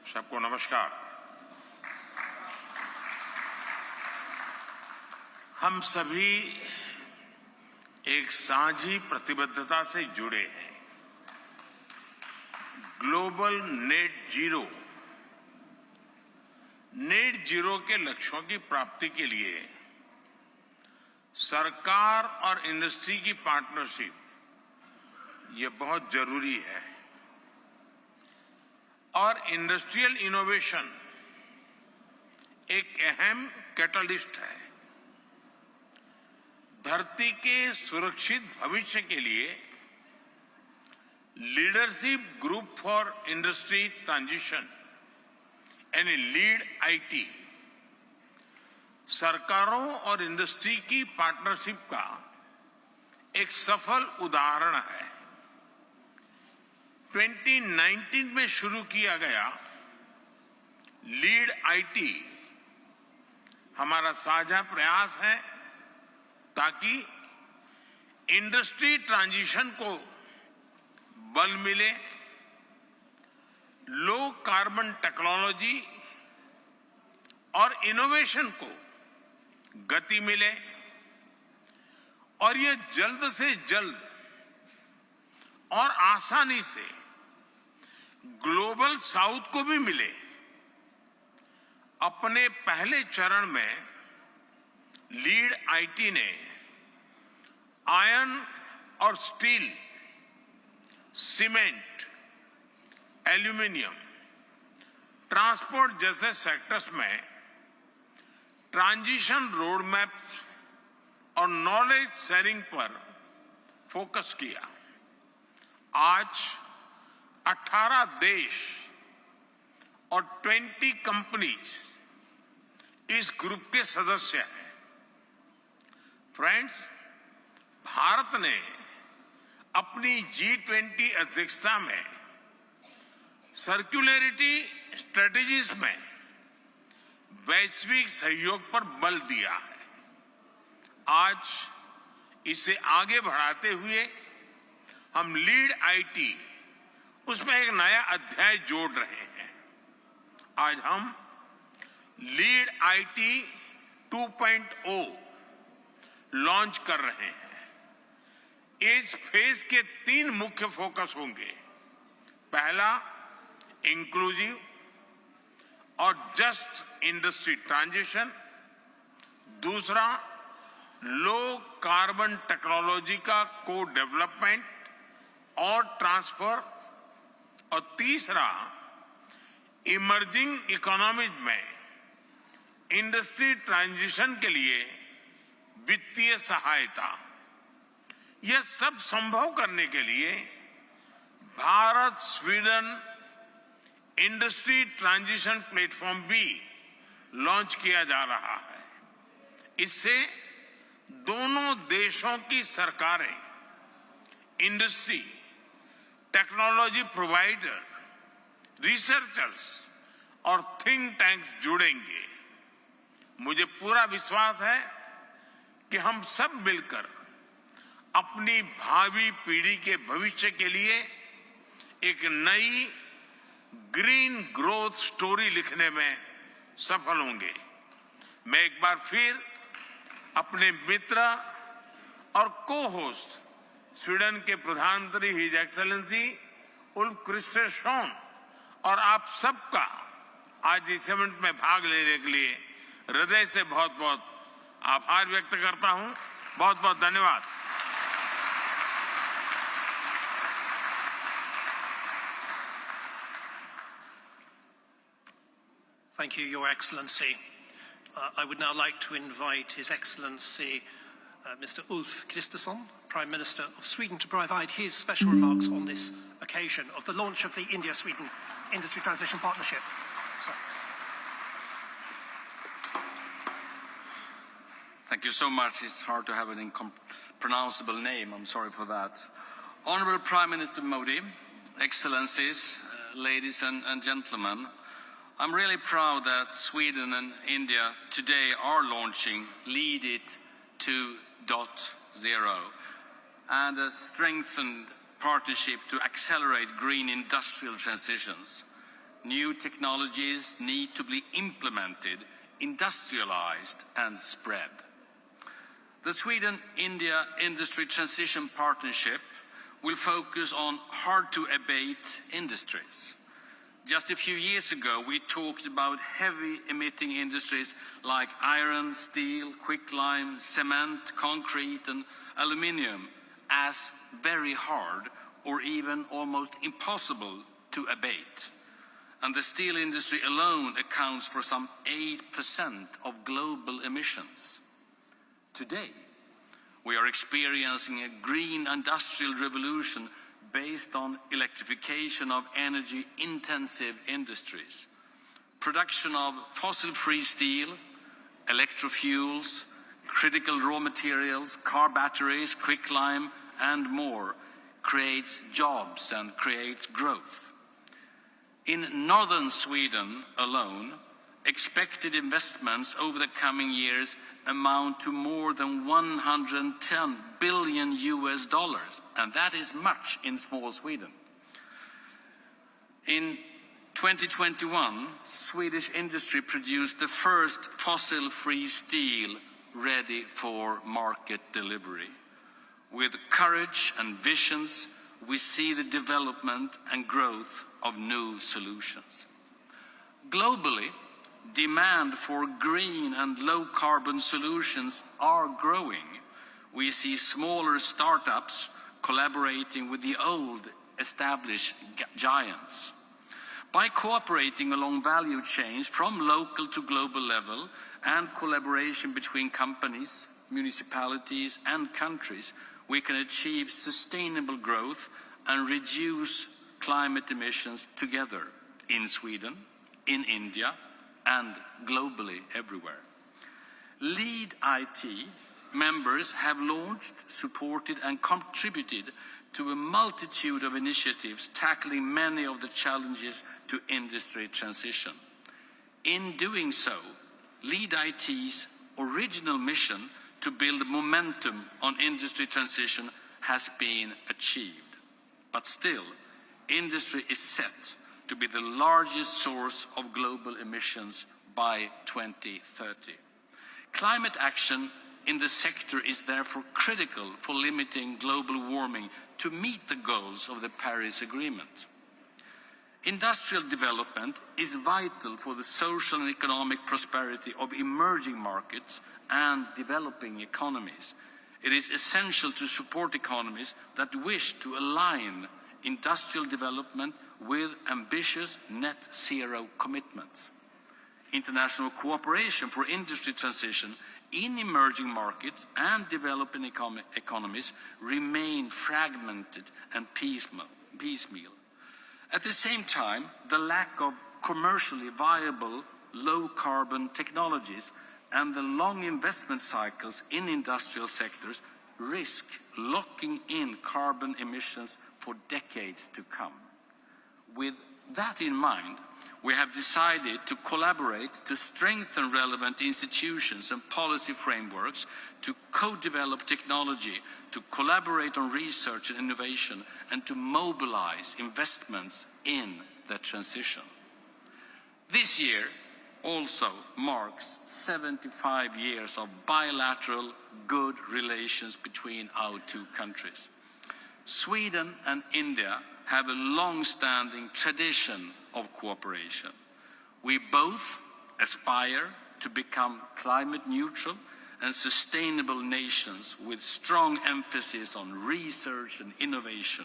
सबको नमस्कार। हम सभी एक साझी प्रतिबद्धता से जुड़े हैं। ग्लोबल नेट जीरो के लक्ष्यों की प्राप्ति के लिए सरकार और इंडस्ट्री की पार्टनरशिप ये बहुत जरूरी है और इंडस्ट्रियल इनोवेशन एक अहम कैटलिस्ट है। धरती के सुरक्षित भविष्य के लिए leadership group for industry transition यानी LeadIT सरकारों और इंडस्ट्री की पार्टनरशिप का एक सफल उदाहरण है। 2019 में शुरू किया गया LeadIT हमारा साझा प्रयास है ताकि इंडस्ट्री ट्रांजिशन को बल मिले, लो कार्बन टेक्नोलॉजी और इनोवेशन को गति मिले और ये जल्द से जल्द और आसानी से ग्लोबल साउथ को भी मिले। अपने पहले चरण में LeadIT ने आयरन और स्टील, सीमेंट, एल्यूमिनियम, ट्रांसपोर्ट जैसे सेक्टर्स में ट्रांजिशन रोड मैप और नॉलेज शेयरिंग पर फोकस किया। आज 18 देश और 20 कंपनीज इस ग्रुप के सदस्य हैं। फ्रेंड्स, भारत ने अपनी G20 अध्यक्षता में सर्कुलरिटी स्ट्रेटेजीज में वैश्विक सहयोग पर बल दिया है। आज इसे आगे बढ़ाते हुए हम LeadIT उसमें एक नया अध्याय जोड़ रहे हैं। आज हम LeadIT 2.0 लॉन्च कर रहे हैं। इस फेज के 3 मुख्य फोकस होंगे। पहला, इंक्लूसिव और जस्ट इंडस्ट्री ट्रांजिशन। दूसरा, लो कार्बन टेक्नोलॉजी का को डेवलपमेंट और ट्रांसफर। और तीसरा, इमर्जिंग इकोनॉमीज में इंडस्ट्री ट्रांजिशन के लिए वित्तीय सहायता। यह सब संभव करने के लिए Bharat Sweden industry transition platform भी लॉन्च किया जा रहा है। इससे दोनों देशों की सरकारें, इंडस्ट्री, टेक्नोलॉजी प्रोवाइडर, रिसर्चर्स और थिंक टैंक्स जुड़ेंगे। मुझे पूरा विश्वास है कि हम सब मिलकर अपनी भावी पीढ़ी के भविष्य के लिए एक नई ग्रीन ग्रोथ स्टोरी लिखने में सफल होंगे। मैं एक बार फिर अपने मित्र और को-होस्ट स्वीडन के प्रधानमंत्री हिज एक्सेलेंसी उल्फ क्रिस्टरसन और आप सबका आज इस इवेंट में भाग लेने के लिए हृदय से बहुत बहुत आभार व्यक्त करता हूं। बहुत बहुत धन्यवाद। Thank you, Your Excellency. I would now like to invite His Excellency Mr. Ulf Kristersson, Prime Minister of Sweden, to provide his special remarks on this occasion of the launch of the India-Sweden Industry Transition Partnership. Thank you so much. It's hard to have an unpronounceable name. I'm sorry for that. Honorable Prime Minister Modi, Excellencies, ladies and gentlemen, I'm really proud that Sweden and India today are launching LeadIT 2.0 and a strengthened partnership to accelerate green industrial transitions. New technologies need to be implemented, industrialized and spread. The Sweden-India Industry Transition Partnership will focus on hard-to-abate industries. Just a few years ago, we talked about heavy-emitting industries like iron, steel, quicklime, cement, concrete and aluminium as very hard or even almost impossible to abate. And the steel industry alone accounts for some 8% of global emissions. Today, we are experiencing a green industrial revolution based on electrification of energy-intensive industries, production of fossil-free steel, electrofuels, critical raw materials, car batteries, quicklime, and more creates jobs and creates growth. In northern Sweden alone, expected investments over the coming years amount to more than 110 billion US dollars, and that is much in small Sweden. In 2021, Swedish industry produced the first fossil-free steel ready for market delivery. With courage and visions, we see the development and growth of new solutions. Globally, demand for green and low-carbon solutions are growing. We see smaller startups collaborating with the old established giants. By cooperating along value chains from local to global level and collaboration between companies, municipalities and countries, we can achieve sustainable growth and reduce climate emissions together in Sweden, in India, and globally everywhere. LeadIT members have launched, supported and contributed to a multitude of initiatives tackling many of the challenges to industry transition. In doing so, LeadIT's original mission to build momentum on industry transition has been achieved. But still, industry is set to be the largest source of global emissions by 2030. Climate action in the sector is therefore critical for limiting global warming to meet the goals of the Paris Agreement. Industrial development is vital for the social and economic prosperity of emerging markets and developing economies. It is essential to support economies that wish to align industrial development with ambitious net zero commitments. International cooperation for industry transition in emerging markets and developing economies remain fragmented and piecemeal. At the same time, the lack of commercially viable low-carbon technologies and the long investment cycles in industrial sectors risk locking in carbon emissions for decades to come. With that in mind, we have decided to collaborate to strengthen relevant institutions and policy frameworks, to co-develop technology, to collaborate on research and innovation, and to mobilize investments in the transition. This year also marks 75 years of bilateral good relations between our two countries. Sweden and India have a long-standing tradition of cooperation. We both aspire to become climate neutral and sustainable nations with strong emphasis on research and innovation,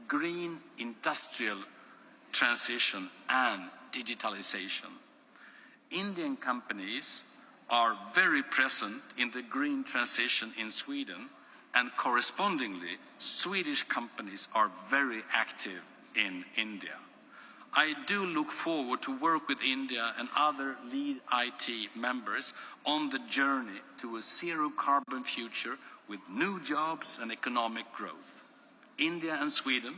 green industrial transition and digitalization. Indian companies are very present in the green transition in Sweden, and correspondingly, Swedish companies are very active in India. I do look forward to work with India and other LeadIT members on the journey to a zero-carbon future with new jobs and economic growth. India and Sweden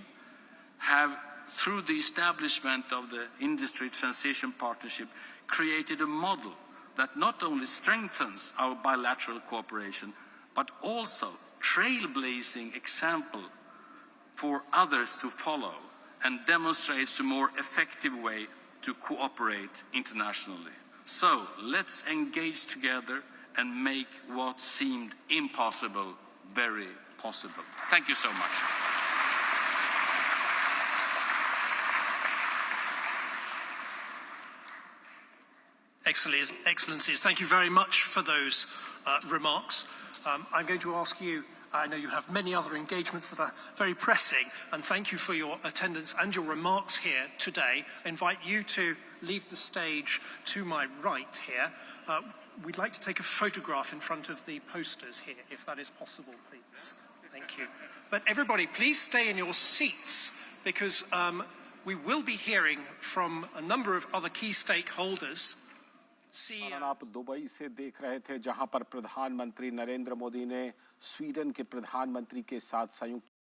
have, through the establishment of the Industry Transition Partnership, created a model that not only strengthens our bilateral cooperation, but also trailblazing example for others to follow and demonstrates a more effective way to cooperate internationally. So let's engage together and make what seemed impossible very possible. Thank you so much. Excellencies, thank you very much for those remarks. I'm going to ask you, I know you have many other engagements that are very pressing, and thank you for your attendance and your remarks here today. I invite you to leave the stage to my right here. We'd like to take a photograph in front of the posters here, if that is possible, please. Thank you. But everybody, please stay in your seats, because we will be hearing from a number of other key stakeholders. आप Dubai से देख रहे थे, जहां पर प्रधानमंत्री नरेंद्र मोदी ने Sweden के प्रधानमंत्री के साथ संयुक्त